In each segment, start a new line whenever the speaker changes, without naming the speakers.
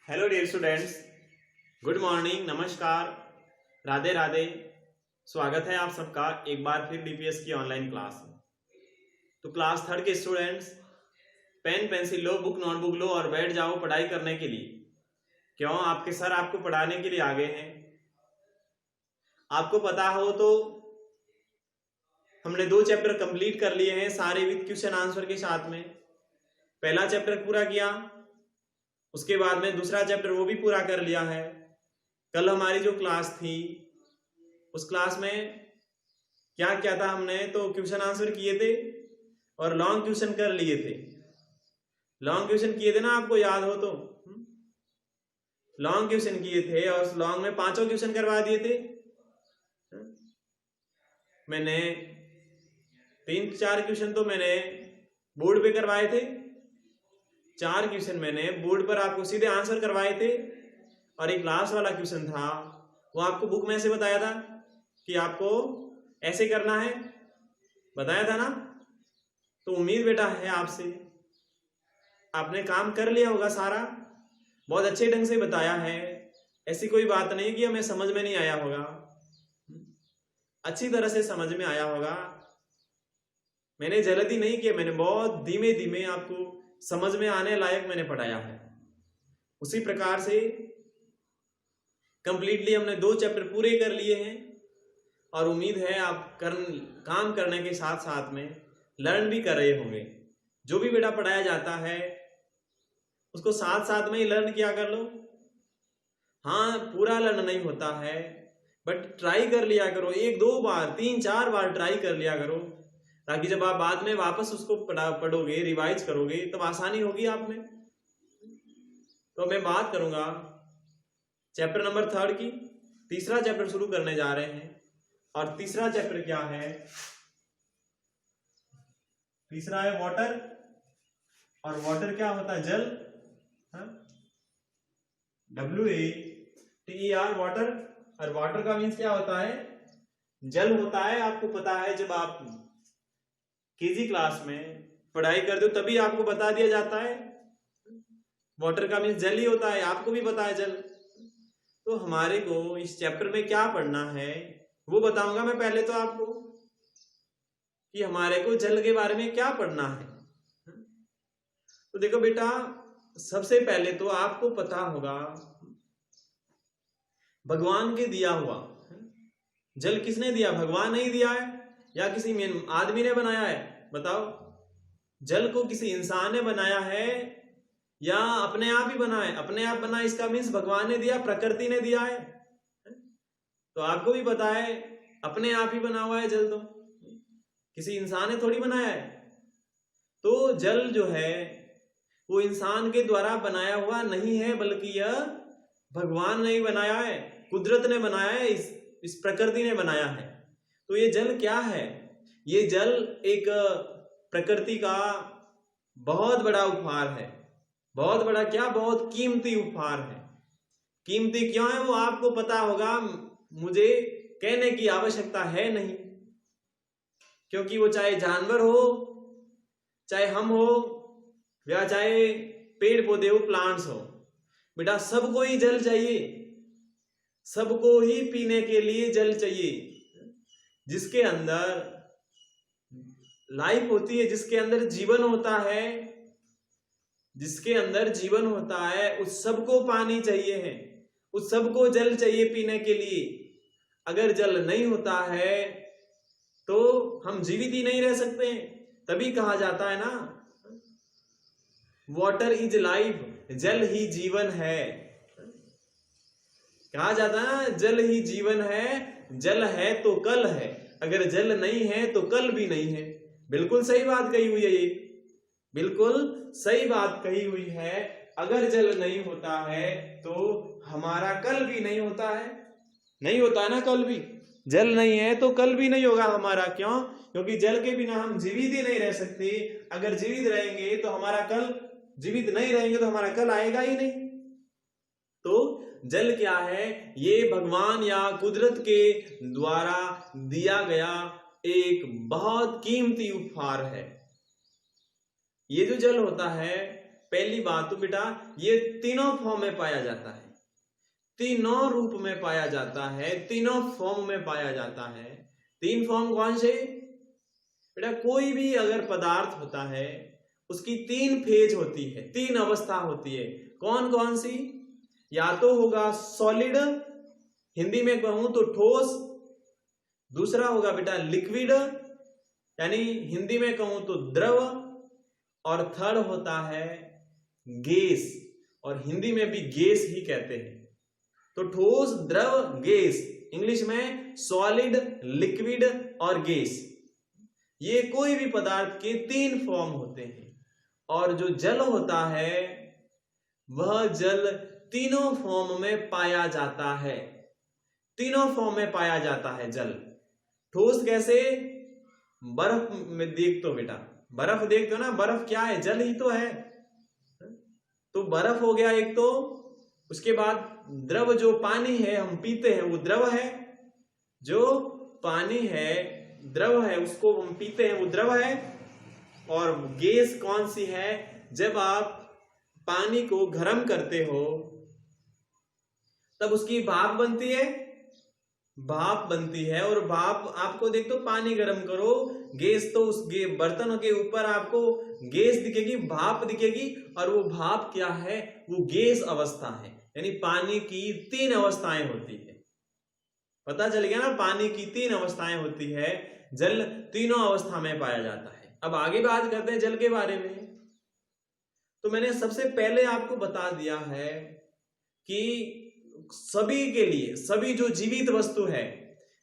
Hello dear students, good morning, नमस्कार, राधे राधे। स्वागत है आप सबका एक बार फिर डीपीएस की ऑनलाइन क्लास में। तो क्लास थर्ड के स्टूडेंट्स पेन पेंसिल लो, बुक नोटबुक लो और बैठ जाओ पढ़ाई करने के लिए। क्यों? आपके सर आपको पढ़ाने के लिए आ गए हैं। आपको पता हो तो हमने 2 चैप्टर कंप्लीट कर लिए हैं सारे विद क्वेश्चन आंसर के साथ में। पहला चैप्टर पूरा किया, उसके बाद में दूसरा चैप्टर वो भी पूरा कर लिया है। कल हमारी जो क्लास थी उस क्लास में क्या किया था हमने? तो क्वेश्चन आंसर किए थे और लॉन्ग क्वेश्चन कर लिए थे। लॉन्ग क्वेश्चन किए थे ना, आपको याद हो तो? लॉन्ग क्वेश्चन किए थे और लॉन्ग में 5 क्वेश्चन करवा दिए थे। मैंने 3-4 क्वेश्चन तो मैंने बोर्ड पे करवाए थे, 4 क्वेश्चन मैंने बोर्ड पर आपको सीधे आंसर करवाए थे और एक लास्ट वाला क्वेश्चन था वो आपको बुक में से बताया था कि आपको ऐसे करना है, बताया था ना। तो उम्मीद बेटा है आपसे, आपने काम कर लिया होगा सारा, बहुत अच्छे ढंग से बताया है। ऐसी कोई बात नहीं कि हमें समझ में नहीं आया होगा, अच्छी तरह से समझ में आया होगा। मैंने जल्दी नहीं किया, मैंने बहुत धीमे धीमे आपको समझ में आने लायक मैंने पढ़ाया है। उसी प्रकार से कंप्लीटली हमने 2 चैप्टर पूरे कर लिए हैं और उम्मीद है आप काम करने के साथ साथ में लर्न भी कर रहे होंगे। जो भी बेटा पढ़ाया जाता है उसको साथ साथ में ही लर्न किया कर लो। हाँ, पूरा लर्न नहीं होता है बट ट्राई कर लिया करो, 1-2 बार 3-4 बार ट्राई कर लिया करो, ताकि जब आप बाद में वापस उसको पढ़ोगे, रिवाइज करोगे तब आसानी होगी आप में। तो मैं बात करूंगा चैप्टर नंबर 3 की। तीसरा चैप्टर शुरू करने जा रहे हैं और तीसरा चैप्टर क्या है? तीसरा है वाटर। और वाटर क्या होता है? जल। WATER, water. और वाटर का मीन्स क्या होता है? जल होता है। आपको पता है, जब आप केजी क्लास में पढ़ाई करते हो तभी आपको बता दिया जाता है वाटर का मीन्स जल ही होता है। आपको भी पता है जल। तो हमारे को इस चैप्टर में क्या पढ़ना है वो बताऊंगा मैं पहले तो आपको, कि हमारे को जल के बारे में क्या पढ़ना है। तो देखो बेटा, सबसे पहले तो आपको पता होगा भगवान के दिया हुआ जल किसने दिया? भगवान नहीं दिया है या किसी आदमी ने बनाया है? बताओ, जल को किसी इंसान ने बनाया है या अपने आप ही बना है? अपने आप बना, इसका मीन्स भगवान ने दिया, प्रकृति ने दिया है। तो आपको भी पता है अपने आप ही बना हुआ है जल, तो किसी इंसान ने थोड़ी बनाया है। तो जल जो है वो इंसान के द्वारा बनाया हुआ नहीं है, बल्कि यह भगवान ने ही बनाया है, कुदरत ने बनाया है, इस प्रकृति ने बनाया है। तो ये जल क्या है? ये जल एक प्रकृति का बहुत बड़ा उपहार है। बहुत बड़ा क्या? बहुत कीमती उपहार है। कीमती क्यों है वो आपको पता होगा, मुझे कहने की आवश्यकता है नहीं, क्योंकि वो चाहे जानवर हो, चाहे हम हो, या चाहे पेड़ पौधे हो, प्लांट्स हो, बेटा सबको ही जल चाहिए। सबको ही पीने के लिए जल चाहिए। जिसके अंदर लाइफ होती है, जिसके अंदर जीवन होता है, जिसके अंदर जीवन होता है, उस सबको पानी चाहिए है, उस सबको जल चाहिए पीने के लिए। अगर जल नहीं होता है तो हम जीवित ही नहीं रह सकते। तभी कहा जाता है ना, वाटर इज लाइफ, जल ही जीवन है। कहा जाता है ना, जल ही जीवन है, जल है तो कल है, अगर जल नहीं है तो कल भी नहीं है। बिल्कुल सही बात कही हुई है, ये बिल्कुल सही बात कही हुई है। अगर जल नहीं होता है तो हमारा कल भी नहीं होता है। नहीं होता है ना, कल भी। जल नहीं है तो कल भी नहीं होगा हमारा। क्यों? क्योंकि जल के बिना हम जीवित ही नहीं रह सकते। अगर जीवित रहेंगे तो हमारा कल, जीवित नहीं रहेंगे तो हमारा कल आएगा ही नहीं। तो जल क्या है? ये भगवान या कुदरत के द्वारा दिया गया एक बहुत कीमती उपहार है। ये जो जल होता है पहली बात तो बेटा ये तीनों फॉर्म में पाया जाता है, तीनों रूप में पाया जाता है, तीनों फॉर्म में पाया जाता है। तीन फॉर्म कौन से बेटा? कोई भी अगर पदार्थ होता है उसकी तीन फेज होती है, तीन अवस्था होती है। कौन कौन सी? या तो होगा सॉलिड, हिंदी में कहूं तो ठोस। दूसरा होगा बेटा लिक्विड, यानी हिंदी में कहूं तो द्रव। और थर्ड होता है गैस, और हिंदी में भी गैस ही कहते हैं। तो ठोस, द्रव, गैस, इंग्लिश में सॉलिड, लिक्विड और गैस, ये कोई भी पदार्थ के तीन फॉर्म होते हैं। और जो जल होता है वह जल तीनों फॉर्म में पाया जाता है, तीनों फॉर्म में पाया जाता है जल। ठोस कैसे? बर्फ में देख तो बेटा, बर्फ देख तो ना, बर्फ क्या है? जल ही तो है। तो बर्फ हो गया एक तो। उसके बाद द्रव, जो पानी है हम पीते हैं वो द्रव है, जो पानी है द्रव है, उसको हम पीते हैं वो द्रव है। और गैस कौन सी है? जब आप पानी को गर्म करते हो तब उसकी भाप बनती है, भाप बनती है। और भाप आपको देख तो पानी गर्म करो, गैस तो उस बर्तन के ऊपर आपको गैस दिखेगी, भाप दिखेगी। और वो भाप क्या है? वो गैस अवस्था है। यानी पानी की तीन अवस्थाएं होती है। पता चल गया ना, पानी की तीन अवस्थाएं होती है, जल तीनों अवस्था में पाया जाता है। अब आगे बात करते हैं जल के बारे में। तो मैंने सबसे पहले आपको बता दिया है कि सभी के लिए, सभी जो जीवित वस्तु है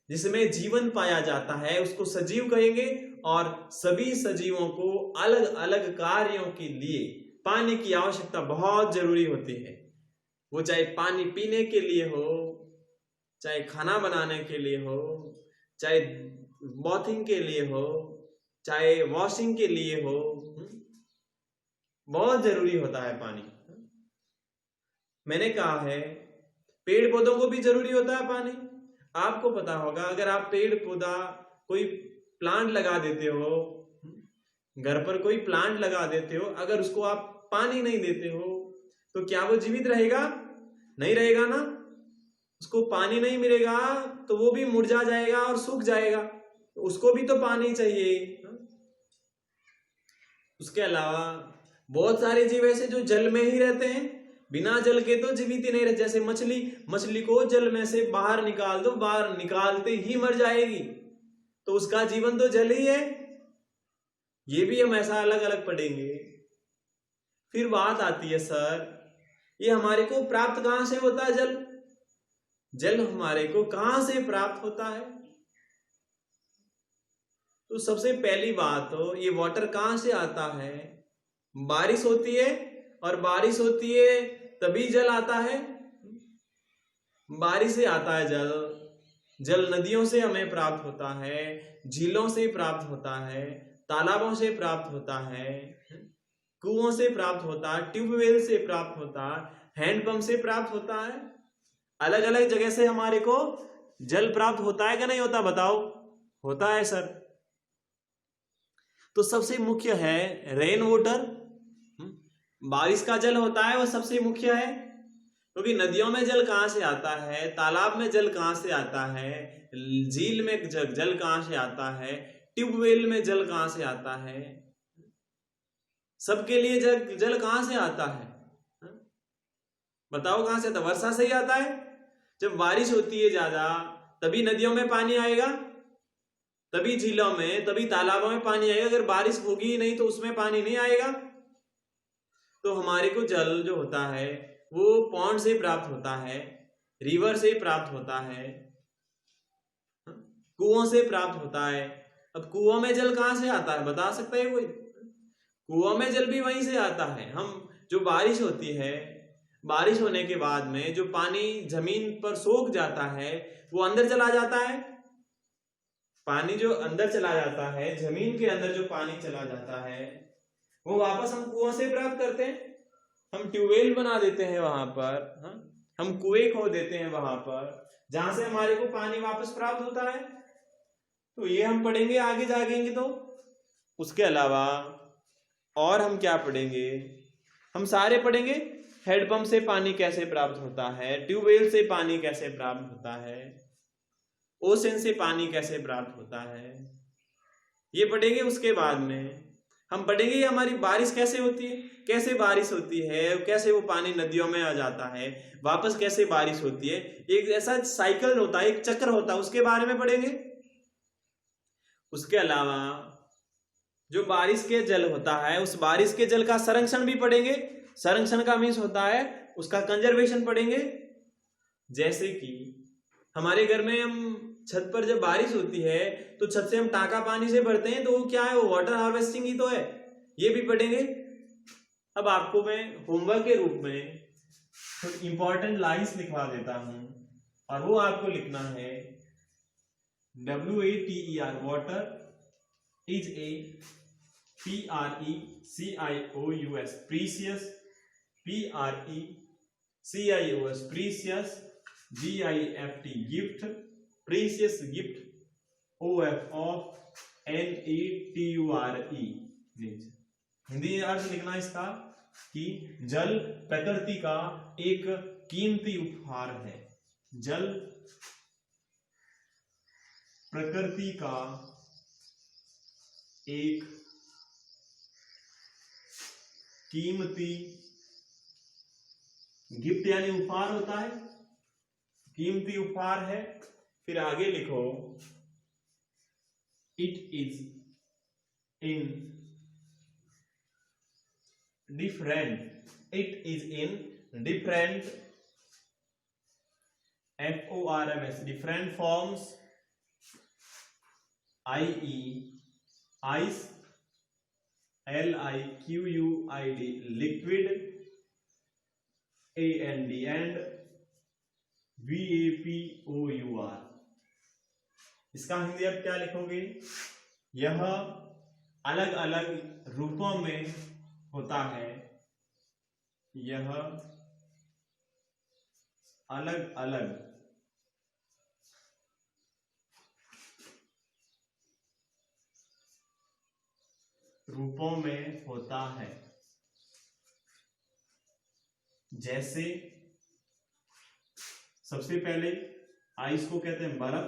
जिसमें जीवन पाया जाता है उसको सजीव कहेंगे। और सभी सजीवों को अलग अलग कार्यों के लिए पानी की आवश्यकता बहुत जरूरी होती है। वो चाहे पानी पीने के लिए हो, चाहे खाना बनाने के लिए हो, चाहे बॉथिंग के लिए हो, चाहे वॉशिंग के लिए हो, बहुत जरूरी होता है पानी। मैंने कहा है पेड़ पौधों को भी जरूरी होता है पानी। आपको पता होगा, अगर आप पेड़ पौधा कोई प्लांट लगा देते हो, घर पर कोई प्लांट लगा देते हो, अगर उसको आप पानी नहीं देते हो तो क्या वो जीवित रहेगा? नहीं रहेगा ना। उसको पानी नहीं मिलेगा तो वो भी मुरझा जाएगा और सूख जाएगा, तो उसको भी तो पानी चाहिए। उसके अलावा बहुत सारे जीव ऐसे जो जल में ही रहते हैं, बिना जल के तो जीवित ही नहीं रहते। जैसे मछली, मछली को जल में से बाहर निकाल दो, बाहर निकालते ही मर जाएगी, तो उसका जीवन तो जल ही है। ये भी हम ऐसा अलग अलग पढ़ेंगे। फिर बात आती है सर, ये हमारे को प्राप्त कहां से होता है जल? जल हमारे को कहां से प्राप्त होता है? तो सबसे पहली बात तो ये वाटर कहां से आता है? बारिश होती है, और बारिश होती है तभी जल आता है। बारिश से आता है जल। जल नदियों से हमें प्राप्त होता है, झीलों से प्राप्त होता है, तालाबों से प्राप्त होता है, कुओं से प्राप्त होता है, ट्यूबवेल से प्राप्त होता है, हैंडपंप से प्राप्त होता है। अलग अलग जगह से हमारे को जल प्राप्त होता है कि नहीं होता? बताओ। होता है सर। तो सबसे मुख्य है रेन वाटर, बारिश का जल होता है, वो सबसे मुख्य है। क्योंकि नदियों में जल कहां से आता है, तालाब में जल कहां से आता है, झील में जल कहां से आता है, ट्यूबवेल में जल कहां से आता है, सबके लिए जल कहां से आता है? बताओ कहां से आता? वर्षा से ही आता है। जब बारिश होती है ज्यादा तभी नदियों में पानी आएगा, तभी झीलों में, तभी तालाबों में पानी आएगा। अगर बारिश होगी ही नहीं तो उसमें पानी नहीं आएगा। तो हमारे को जल जो होता है वो पॉन्ड से प्राप्त होता है, रिवर से प्राप्त होता है, कुओं से प्राप्त होता है। अब कुओं में जल कहां से आता है? बता सकता है कोई? कुओं में जल भी वहीं से आता है। हम जो बारिश होती है, बारिश होने के बाद में जो पानी जमीन पर सोख जाता है वो अंदर चला जाता है। पानी जो अंदर चला जाता है, जमीन के अंदर जो पानी चला जाता है वो वापस हम कुओं से प्राप्त करते हैं। हम ट्यूबवेल बना देते हैं वहां पर, हम कुएं खो देते हैं वहां पर, जहां से हमारे को पानी वापस प्राप्त होता है। तो ये हम पढ़ेंगे आगे जाएंगे तो। उसके अलावा और हम क्या पढ़ेंगे? हम सारे पढ़ेंगे। हैंडपंप से पानी कैसे प्राप्त होता है, ट्यूबवेल से पानी कैसे प्राप्त होता है, ओशन से पानी कैसे प्राप्त होता है, ये पढ़ेंगे। उसके बाद में हम पढ़ेंगे हमारी बारिश कैसे होती है, कैसे बारिश होती है, कैसे वो पानी नदियों में आ जाता है, वापस कैसे बारिश होती है, एक ऐसा साइकिल होता है, एक चक्र होता है, उसके बारे में पढ़ेंगे। उसके अलावा जो बारिश के जल होता है, उस बारिश के जल का संरक्षण भी पढ़ेंगे। संरक्षण का मीन्स होता है उसका कंजर्वेशन पढ़ेंगे। जैसे कि हमारे घर में हम छत पर जब बारिश होती है तो छत से हम टाका पानी से भरते हैं, तो वो क्या है, वो वाटर हार्वेस्टिंग ही तो है, ये भी पढ़ेंगे। अब आपको मैं होमवर्क के रूप में कुछ इंपॉर्टेंट लाइंस लिखवा देता हूं और वो आपको लिखना है WATER, water is a PRECIOUS, precious, PRECIOUS, precious, GIFT, gift, precious gift, OFNETURE। Hindi अर्थ लिखना इसका कि जल प्रकृति का एक कीमती उपहार है। जल प्रकृति का एक कीमती, गिफ्ट यानी उपहार होता है, कीमती उपहार है। फिर आगे लिखो, it is in different, it is in different FORMS, different forms, IE, ice, LIQUID, liquid, AND, and VAPOUR। इसका हिंदी आप क्या लिखोगे, यह अलग अलग रूपों में होता है, यह अलग अलग रूपों में होता है। जैसे सबसे पहले आइस को कहते हैं बर्फ,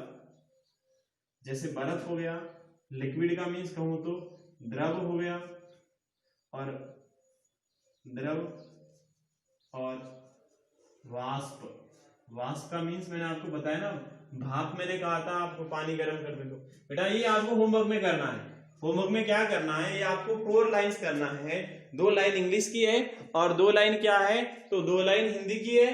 जैसे बर्फ हो गया। लिक्विड का मीन्स कहूं तो द्रव हो गया, और द्रव और वाष्प, वाष्प का मीन्स मैंने आपको बताया ना, भाप मैंने कहा था आपको पानी गर्म करने को। बेटा ये आपको होमवर्क में करना है। होमवर्क में क्या करना है, ये आपको 4 लाइंस करना है। 2 लाइन इंग्लिश की है और 2 लाइन क्या है, तो 2 लाइन हिंदी की है,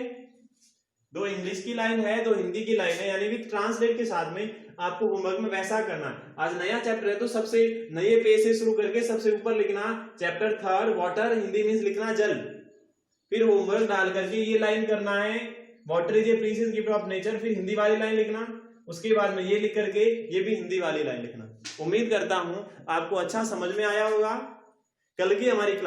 2 इंग्लिश की लाइन है, 2 हिंदी की लाइन है, यानी कि ट्रांसलेट के साथ में आपको होमवर्क में वैसा करना है। आज नया चैप्टर है तो सबसे नए पेज से शुरू करके सबसे ऊपर लिखना चैप्टर 3 वाटर, हिंदी मीन्स लिखना जल। फिर होमवर्क डाल करके ये लाइन करना है, water is A precious gift of nature, फिर हिंदी वाली लाइन लिखना। उसके बाद में ये लिख करके ये भी हिंदी वाली लाइन लिखना। उम्मीद करता हूं आपको अच्छा समझ में आया होगा। कल की हमारी